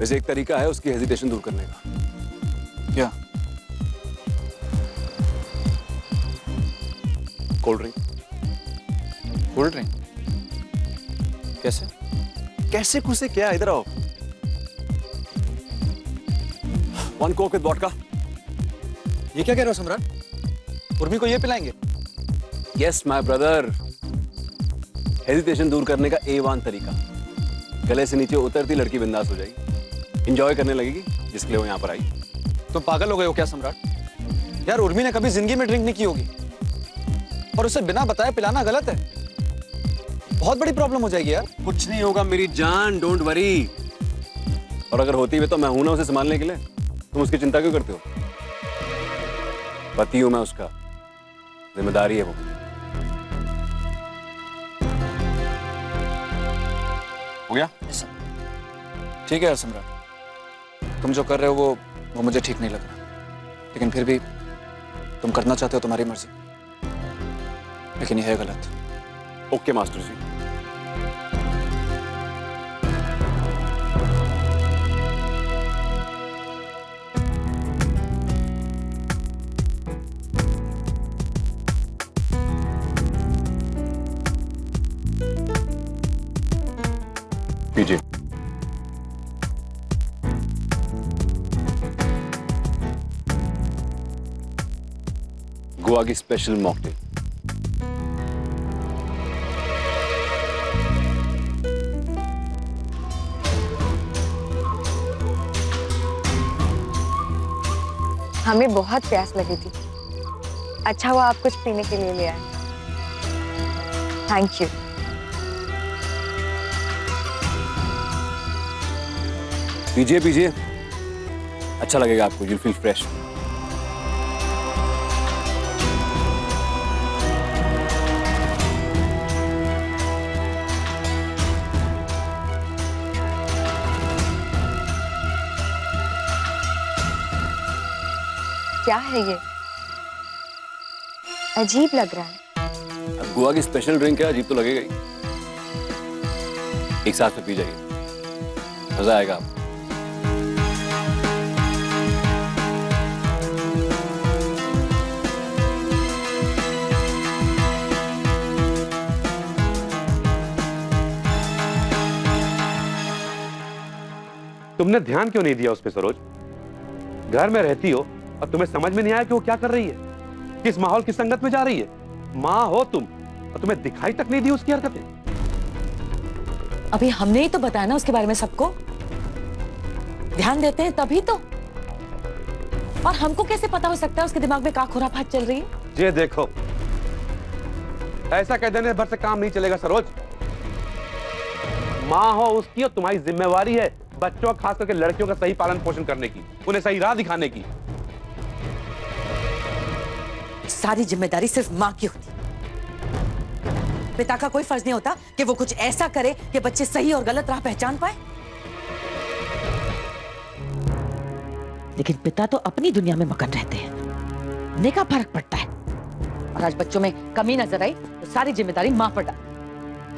वैसे एक तरीका है उसकी हेजिटेशन दूर करने का। क्या? Cold drink. Cold drink? कैसे? कैसे कुसे क्या? इधर आओ। 1 कोक विद वोडका। ये क्या कह रहे हो सम्राट? उर्मी को ये पिलाएंगे? यस माय ब्रदर, हेजिटेशन दूर करने का A1 तरीका। गले से नीचे उतरती लड़की बिंदास हो जाएगी, एंजॉय करने लगेगी, जिसके लिए वो यहाँ पर आई। तुम पागल हो गए हो क्या सम्राट? यार उर्मी ने कभी जिंदगी में ड्रिंक नहीं की होगी और उसे बिना बताए पिलाना गलत है। बहुत बड़ी प्रॉब्लम हो जाएगी यार। कुछ नहीं होगा मेरी जान, डोंट वरी। और अगर होती भी तो मैं हूं ना उसे संभालने के लिए। तुम उसकी चिंता क्यों करते हो? पति हूं मैं उसका, जिम्मेदारी है वो। हो गया? ठीक है यार सम्राट, तुम जो कर रहे हो वो मुझे ठीक नहीं लग रहा, लेकिन फिर भी तुम करना चाहते हो, तुम्हारी मर्जी, लेकिन यह है गलत। ओके मास्टर जी। पीजिए। गोवा की स्पेशल मॉकटेल। हमें बहुत प्यास लगी थी, अच्छा हुआ आप कुछ पीने के लिए ले आए। Thank you. पीजिए पीजिए, अच्छा लगेगा आपको, यू फील फ्रेश। क्या है ये? अजीब लग रहा है। अब गोवा की स्पेशल ड्रिंक है, अजीब तो लगेगा ही। एक साथ में पी जाइए, मजा आएगा आपको। तुमने ध्यान क्यों नहीं दिया उस पे सरोज? घर में रहती हो और तुम्हें समझ में नहीं आया कि वो क्या कर रही है, किस माहौल की संगत में जा रही है। माँ हो तुम और तुम्हें दिखाई तक नहीं दी उसकी हरकतें। अभी हमने ही तो बताया ना उसके बारे में सबको। ध्यान देते हैं तभी तो। और हमको कैसे पता हो सकता है उसके दिमाग में क्या खुराफात चल रही है? ये देखो, ऐसा कह देने भर से काम नहीं चलेगा सरोज। माँ हो उसकी और तुम्हारी जिम्मेवारी है बच्चों, खास करके लड़कियों का सही पालन पोषण करने की, उन्हें सही राह दिखाने की। सारी जिम्मेदारी सिर्फ माँ की होती। पिता का कोई फर्ज नहीं होता कि वो कुछ ऐसा करे कि बच्चे सही और गलत राह पहचान पाए। लेकिन पिता तो अपनी दुनिया में मगन रहते हैं, उन्हें क्या फर्क पड़ता है। और आज बच्चों में कमी नजर आई तो सारी जिम्मेदारी माँ पर डाल।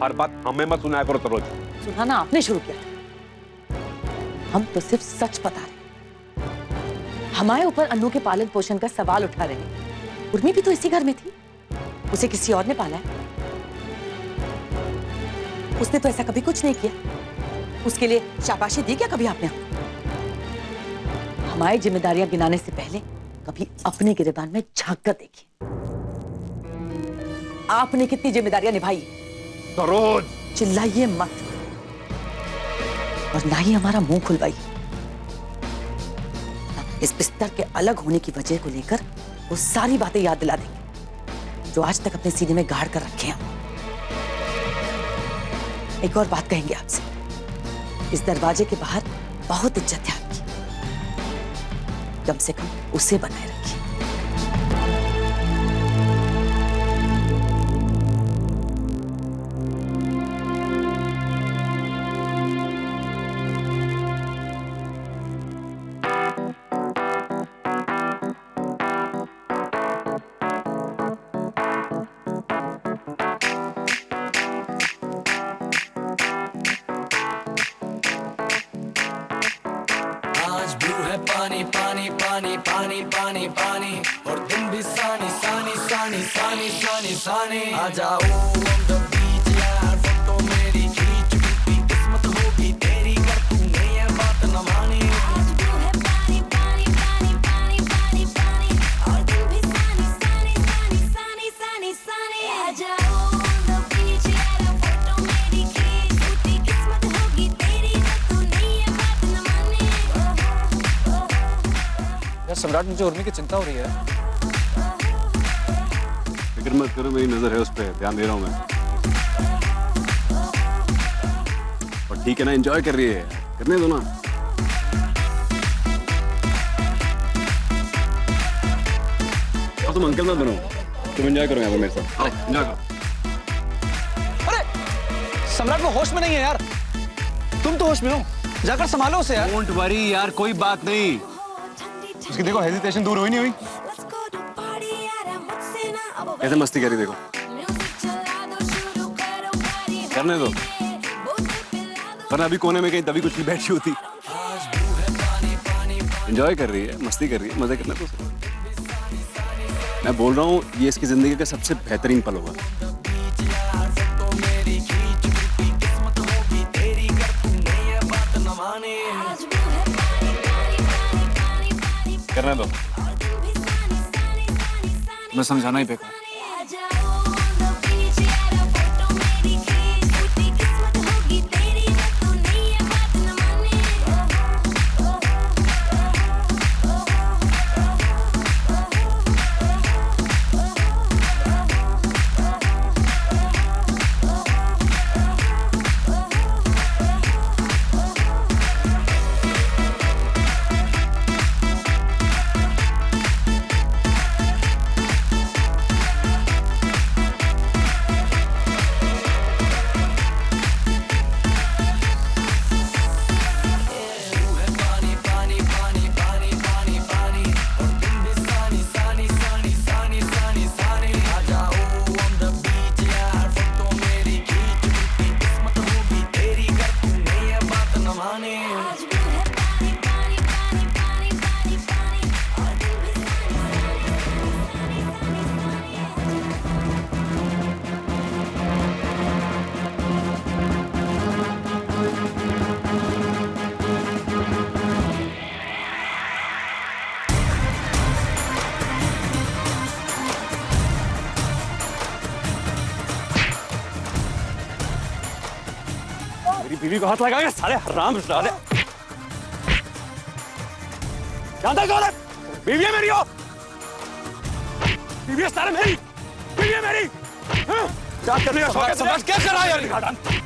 हर बात हमें मत सुनाया करो सरोज। सुनाना आपने शुरू किया, हम तो सिर्फ सच बता रहे। हमारे ऊपर अन्नू के पालन पोषण का सवाल उठा रहे हैं। उर्मी भी तो इसी घर में थी, उसे किसी और ने पाला है। उसने तो ऐसा कभी कुछ नहीं किया। उसके लिए शाबाशी दी क्या कभी आपने? हमारी जिम्मेदारियां गिनाने से पहले कभी अपने गिरेबान में झांक कर देखिए। आपने कितनी जिम्मेदारियां निभाई? सरोज, चिल्लाइए मत और ना ही हमारा मुंह खुलवाइए। इस बिस्तर के अलग होने की वजह को लेकर वो सारी बातें याद दिला देंगे जो आज तक अपने सीने में गाड़ कर रखे हैं। एक और बात कहेंगे आपसे, इस दरवाजे के बाहर बहुत इज्जत है आपकी, कम से कम उसे बनाए रखिए। पानी पानी पानी और तुम भी सानी सानी सानी सानी सानी सानी आ जाओ on the beach यार फोटो मेरी खींच टूटी किस्मत होगी तेरी कर तूने ये बात न मानी आज तू है पानी पानी पानी पानी पानी पानी और तुम भी सानी सानी सानी सानी सानी सानी आ जाओ on the beach यार फोटो मेरी खींच टूटी किस्मत होगी तेरी कर तूने ये बात न मानी यार सम्राट, मुझे उर्मी की चिंता हो रही है। फिक्र मत करो, मेरी नजर है उस पर, ध्यान दे रहा हूँ मैं। और ठीक है ना, एंजॉय कर रही है, करने दो ना। और तुम अंकल मत बनो, तुम एंजॉय करो यहाँ पे मेरे साथ। आओ एंजॉय करो। अरे सम्राट, वो होश में नहीं है यार। तुम तो होश में हो, जाकर संभालो उसे यार। डोंट वरी यार, कोई बात नहीं। उसकी देखो हेजिटेशन दूर हुई नहीं हुई। कैसे मस्ती करी देखो। करने दो, वरना अभी कोने में कहीं तभी कुछ नहीं बैठी होती। एंजॉय कर रही है, मस्ती कर रही है, मजे करना तो उसे। मैं बोल रहा हूँ ये इसकी जिंदगी का सबसे बेहतरीन पल होगा। करने दो। मैं समझाना ही बेकार। मेरी बीवी को हाथ लगाएंगे साले हराम साले। जानता कौन है? बीवी है मेरी हो। बीवी है सारे मेरी। बीवी है मेरी। डांस करने का शौक है। सम्राट क्या कर रहा है यार?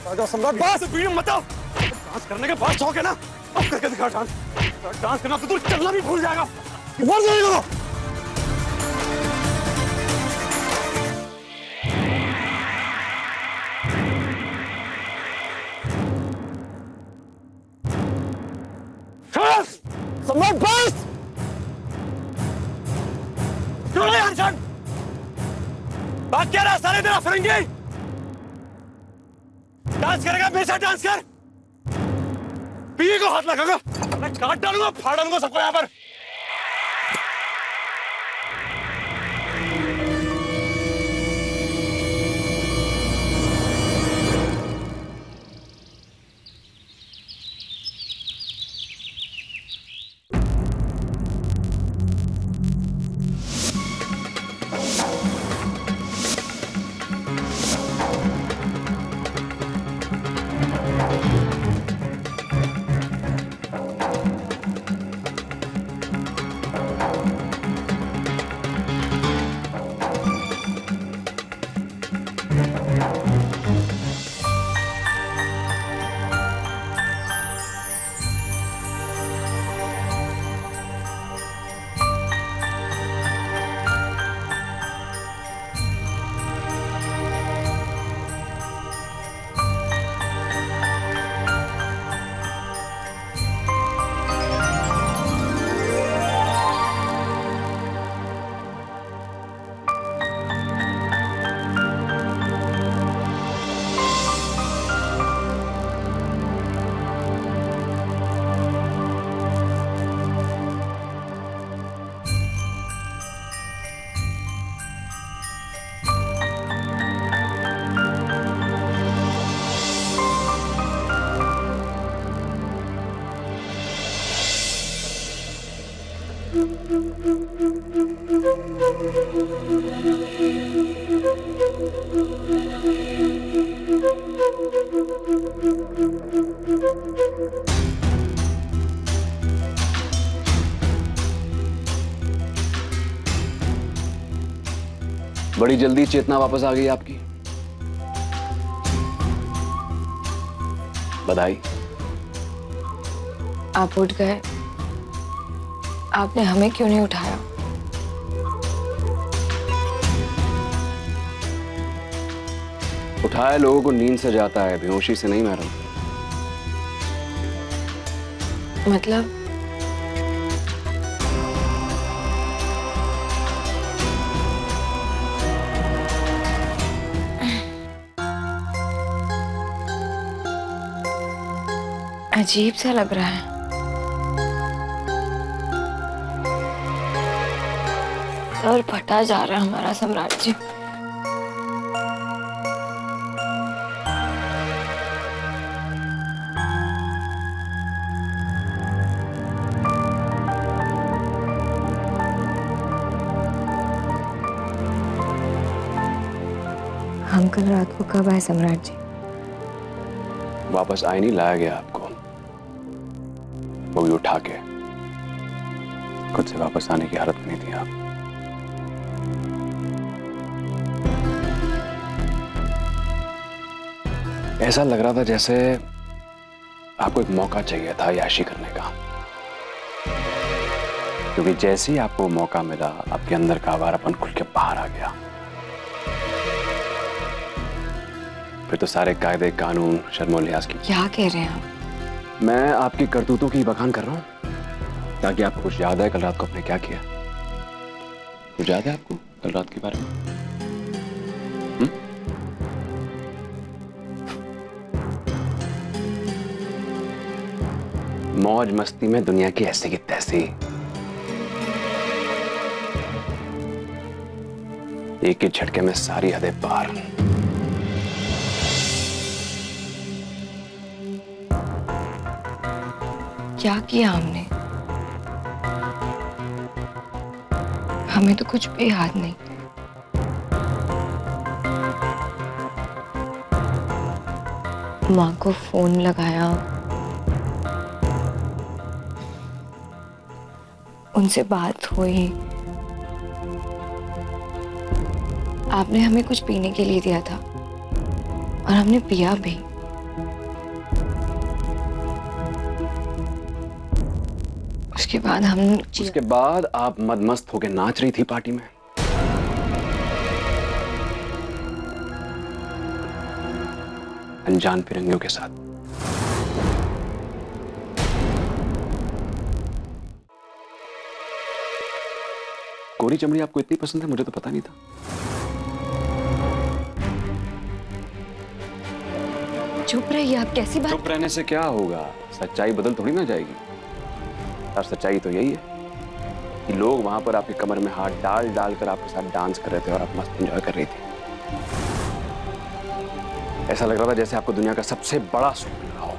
राजा सम्राट बस बीवी मत आओ। डांस करने के बाद शौक है ना, अब करके दिखा डांस। डांस करना तो तू चलना भी भूल जाएगा। मर जाएगा। सम्राट बस! क्यों नहीं हर्षण? बात क्या रहा सारे तेरा फिरंगी? डांस करेगा बेशक डांस कर। बीवी को हाथ लगाऊंगा, मैं काट डालूंगा, फाड़ डालूंगा सबको यहाँ पर। बड़ी जल्दी चेतना वापस आ गई आपकी। बधाई। आप उठ गए, आपने हमें क्यों नहीं उठाया? उठाए लोगों को नींद से जाता है, बेहोशी से नहीं मैडम। मतलब अजीब सा लग रहा है। सर फटा जा रहा है हमारा सम्राट जी। हम कल रात को कब आए सम्राट जी? वापस आए नहीं, लाया गया आपको, वो भी उठा के। खुद से वापस आने की हालत में नहीं थी आप। ऐसा लग रहा था जैसे आपको एक मौका चाहिए था याशी करने का, क्योंकि जैसे ही आपको मौका मिला आपके अंदर का आवारापन खुल के बाहर आ गया। फिर तो सारे कायदे कानून शर्मो लिहाज की। क्या कह रहे हैं आप? मैं आपकी करतूतों की बखान कर रहा हूं, ताकि आपको कुछ याद है कल रात को आपने क्या किया। कुछ याद है आपको कल रात के बारे में? मौज मस्ती में दुनिया की ऐसे की तैसी, एक ही झटके में सारी हदें पार। क्या किया हमने? हमें तो कुछ भी याद नहीं। माँ को फोन लगाया, उनसे बात हुई, आपने हमें कुछ पीने के लिए दिया था और हमने पिया भी। उसके बाद आप मदमस्त होकर नाच रही थी पार्टी में। अनजान फिरंगियों के साथ। गोरी चमड़ी आपको इतनी पसंद है, मुझे तो पता नहीं था। चुप रहिए आप, कैसी बात? चुप रहने से क्या होगा, सच्चाई बदल थोड़ी ना जाएगी। और सच्चाई तो यही है कि लोग वहां पर आपकी कमर में हाथ डाल डाल कर आपके साथ डांस कर रहे थे और आप मस्त एंजॉय कर रही थी। ऐसा लग रहा था जैसे आपको दुनिया का सबसे बड़ा सुख मिल रहा हो।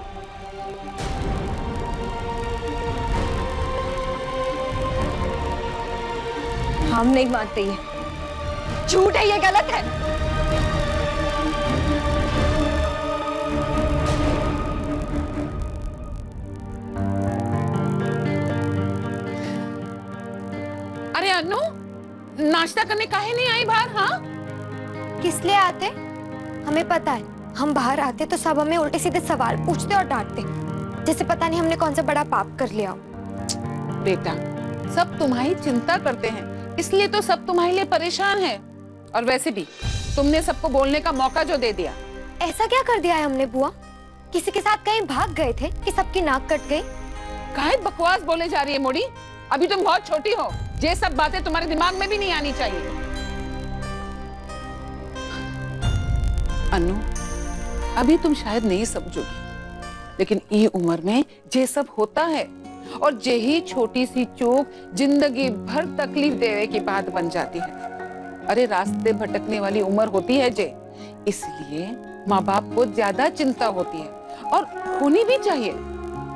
हम नहीं मानते, ये झूठ है, ये गलत है। अरे अनु, नाश्ता करने काहे नहीं आई बाहर? हाँ, किस लिए आते? हमें पता है, हम बाहर आते तो सब हमें उल्टे सीधे सवाल पूछते और डांटते, जैसे पता नहीं हमने कौन सा बड़ा पाप कर लिया। बेटा, सब तुम्हारी चिंता करते हैं, इसलिए तो सब तुम्हारे लिए परेशान हैं। और वैसे भी तुमने सबको बोलने का मौका जो दे दिया। ऐसा क्या कर दिया है हमने बुआ? किसी के साथ कहीं भाग गए थे कि सबकी नाक कट गई? काहे बकवास बोले जा रही है मोड़ी? अभी तुम बहुत छोटी हो, ये सब बातें तुम्हारे दिमाग में भी नहीं आनी चाहिए। अनु, अभी तुम शायद नहीं समझोगी, लेकिन ये उम्र में ये सब होता है और यही छोटी सी चूक जिंदगी भर तकलीफ देने की बात बन जाती है। अरे रास्ते भटकने वाली उम्र होती है जे, इसलिए माँ बाप को ज्यादा चिंता होती है और होनी भी चाहिए।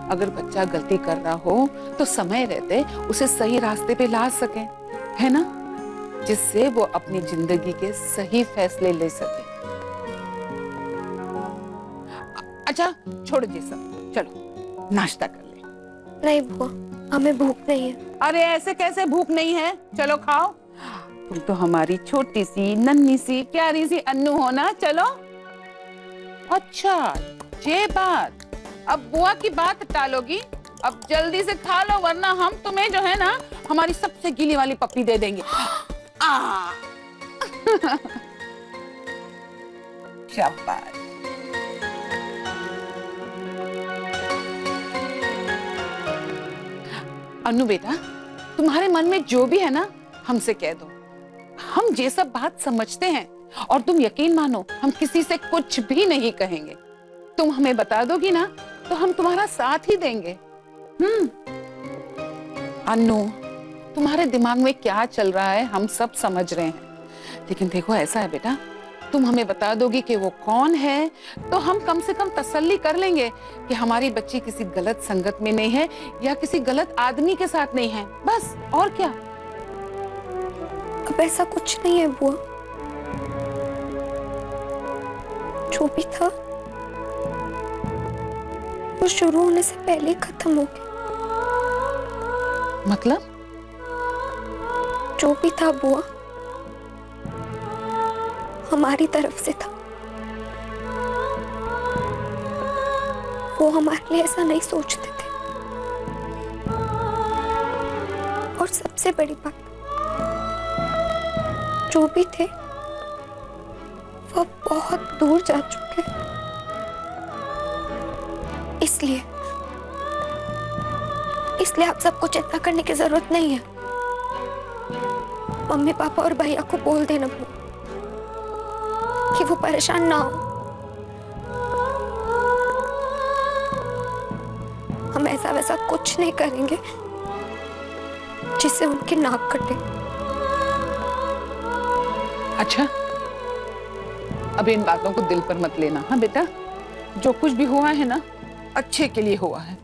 अगर बच्चा गलती कर रहा हो तो समय रहते उसे सही रास्ते पे ला सके, है ना, जिससे वो अपनी जिंदगी के सही फैसले ले सके। अच्छा छोड़ दे सब, चलो नाश्ता कर ले। नहीं बुआ, हमें भूख नहीं है। अरे ऐसे कैसे भूख नहीं है, चलो खाओ। तुम तो हमारी छोटी सी नन्ही सी प्यारी सी अन्नू हो ना। चलो। अच्छा ये बात, अब बुआ की बात टालोगी? अब जल्दी से खा लो वरना हम तुम्हें जो है ना हमारी सबसे गीली वाली पप्पी दे देंगे। शाबाश। अन्नू बेटा, तुम्हारे मन में जो भी है ना हमसे कह दो, हम ये सब बात समझते हैं और तुम यकीन मानो हम किसी से कुछ भी नहीं कहेंगे। तुम हमें बता दोगी ना तो हम तुम्हारा साथ ही देंगे। अन्नू, तुम्हारे दिमाग में क्या चल रहा है हम सब समझ रहे हैं, लेकिन देखो ऐसा है बेटा, तुम हमें बता दोगी कि वो कौन है तो हम कम से कम तसल्ली कर लेंगे कि हमारी बच्ची किसी गलत संगत में नहीं है या किसी गलत आदमी के साथ नहीं है, बस। और क्या? अब ऐसा कुछ नहीं है बुआ, जो भी था वो शुरू होने से पहले ही खत्म हो गया। मतलब? जो भी था बुआ हमारी तरफ से था, वो हमारे लिए ऐसा नहीं सोचते थे। और सबसे बड़ी बात, जो भी थे वो बहुत दूर जा चुके हैं, इसलिए आप सबको चिंता करने की जरूरत नहीं है। मम्मी पापा और भैया को बोल देना कि वो परेशान ना हो। हम ऐसा वैसा कुछ नहीं करेंगे जिससे उनकी नाक कटे। अच्छा, अब इन बातों को दिल पर मत लेना। हाँ बेटा, जो कुछ भी हुआ है ना अच्छे के लिए हुआ है।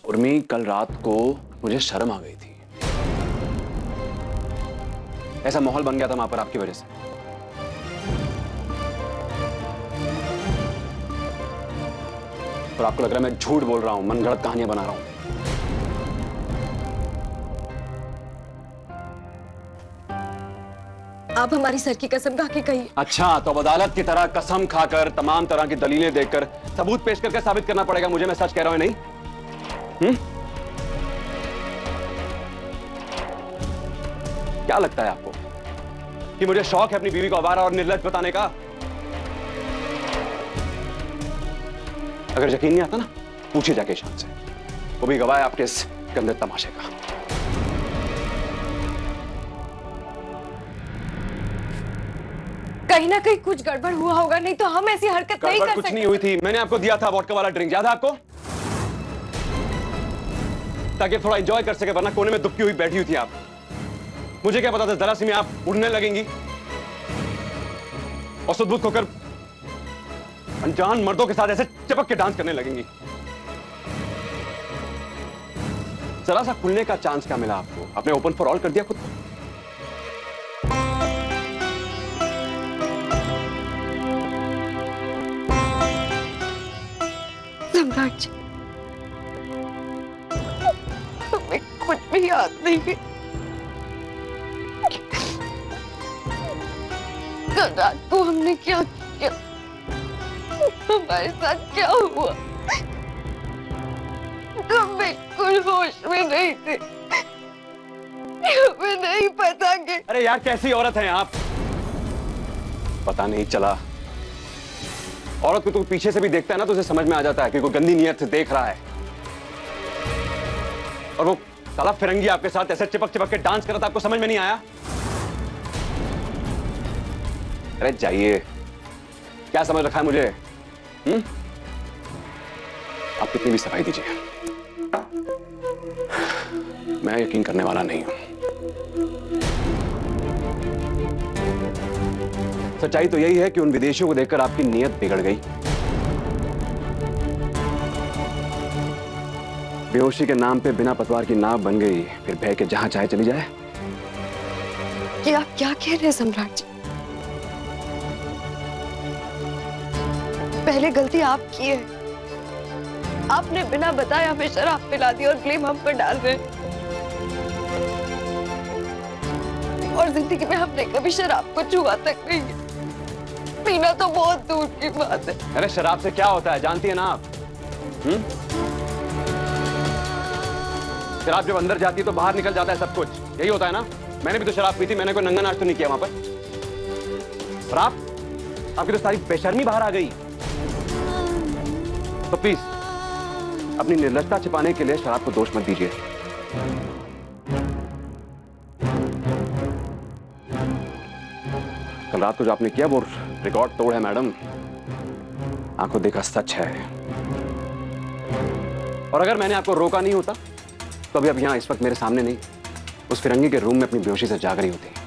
उर्मी, कल रात को मुझे शर्म आ गई थी। ऐसा माहौल बन गया था वहां पर आपकी वजह से। और आपको लग रहा है मैं झूठ बोल रहा हूं, मनगढ़ंत कहानियां बना रहा हूं। आप हमारी सर की कसम खा के कहिए। अच्छा, तो अब अदालत की तरह कसम खाकर, तमाम तरह की दलीलें देकर, सबूत पेश करके साबित करना पड़ेगा मुझे मैं सच कह रहा हूं नहीं? क्या लगता है आपको कि मुझे शौक है अपनी बीवी को आवारा और निर्लज्ज बताने का? अगर यकीन नहीं आता ना, पूछिए जाके ईशान से, वो भी गवाह है आपके इस गंदे तमाशे का। कहीं ना कहीं कुछ गड़बड़ हुआ होगा, नहीं तो हम ऐसी हरकत नहीं कर सकते। कुछ नहीं हुई थी, मैंने आपको दिया था वोडका वाला ड्रिंक, याद है आपको? ताकि थोड़ा एंजॉय कर सके, वरना कोने में दुबकी हुई बैठी हुई थी आप। मुझे क्या पता था जरा सी में आप उड़ने लगेंगी और सुदबुद होकर अनजान मर्दों के साथ ऐसे चिपक के डांस करने लगेंगी। जरा सा खुलने का चांस क्या मिला आपको? आपने ओपन फॉर ऑल कर दिया खुद को। सम्राट जी, हमें कुछ भी याद नहीं है कल रात को हमने क्या किया, हमारे साथ क्या हुआ। हम बिल्कुल होश में नहीं थे, हमें नहीं पता कि। अरे यार, कैसी औरत हैं आप? पता नहीं चला। औरत को तो पीछे से भी देखता है ना तो उसे समझ में आ जाता है कि कोई गंदी नियत से देख रहा है। और वो साला फिरंगी आपके साथ ऐसे चिपक चिपक के डांस कर रहा था, आपको समझ में नहीं आया? अरे जाइए, क्या समझ रखा है मुझे? आप कितनी भी सफाई दीजिए, मैं यकीन करने वाला नहीं हूं। सच्चाई तो यही है कि उन विदेशियों को देखकर आपकी नीयत बिगड़ गई। बेहोशी के नाम पे बिना पतवार की नाव बन गई, फिर बह के जहां चाहे चली जाए। कि आप क्या कह रहे हैं सम्राट जी? पहले गलती आप की है। आपने बिना बताए हमें शराब पिला दी और ब्लेम हम पर डाल रहे हैं। और जिंदगी में हमने कभी शराब को छुआ तक नहीं है। पीना तो बहुत दूर की बात है। अरे शराब से क्या होता है जानती है ना आप? शराब जब अंदर जाती है तो बाहर निकल जाता है सब कुछ। यही होता है ना? मैंने भी तो शराब पी थी, मैंने कोई नंगा नाच तो नहीं किया वहां पर। और आपकी तो सारी बेशर्मी बाहर आ गई। तो प्लीज अपनी निर्लजता छिपाने के लिए शराब को दोष मत दीजिए। कल रात को जो आपने किया वो रिकॉर्ड तोड़ है मैडम। आंखों देखा सच है। और अगर मैंने आपको रोका नहीं होता तो अभी आप यहां इस वक्त मेरे सामने नहीं, उस फिरंगी के रूम में अपनी बेहोशी से जाग रही होती।